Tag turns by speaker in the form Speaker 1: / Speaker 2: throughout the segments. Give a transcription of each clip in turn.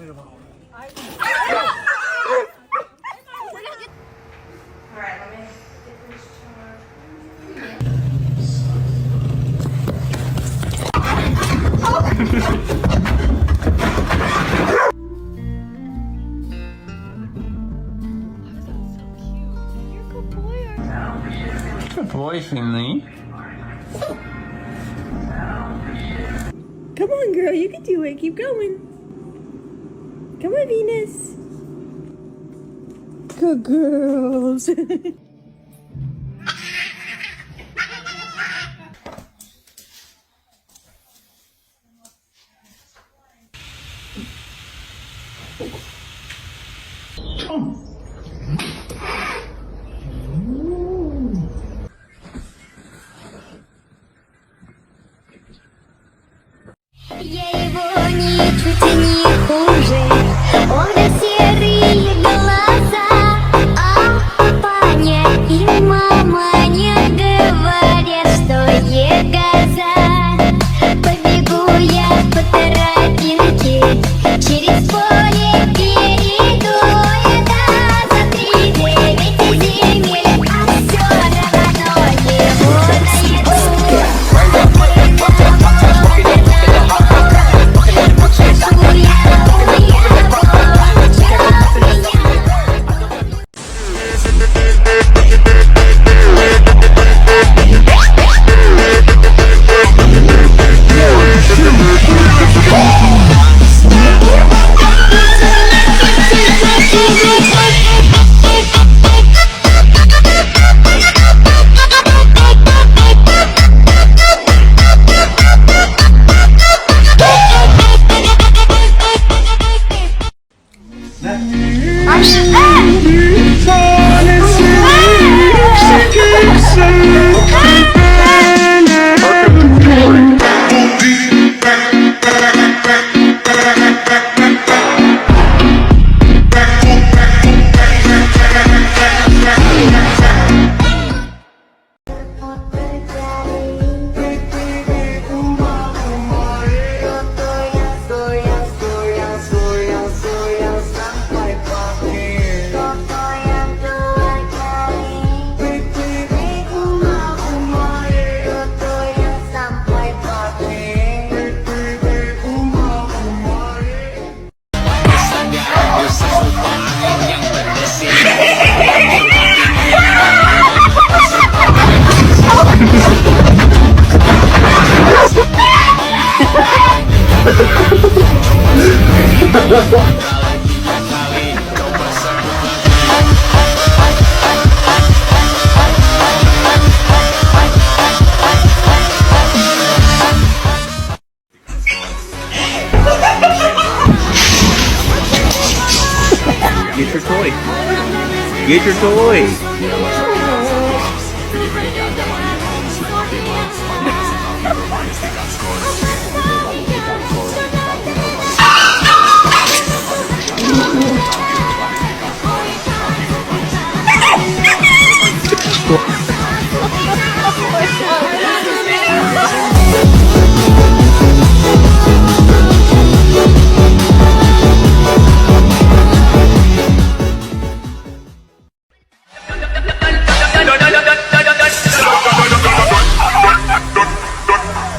Speaker 1: Alright, let me get this charged.
Speaker 2: Good boy, Finley.
Speaker 3: Come on, girl, you can do it. Keep going. Come on, Venus. Good girls.
Speaker 4: Я его ничуть не хуже, он да серые глаза, а папаня и маманя говорят, что я коза. Побегу я по тропинке, через поле перейду я за 3-9 земель, а все равно его найду.
Speaker 2: Get your toy. Get your toy.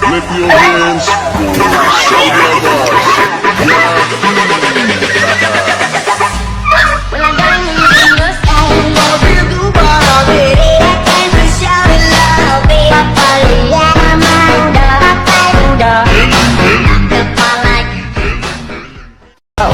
Speaker 5: Lift your hands, show your love.
Speaker 2: Oh.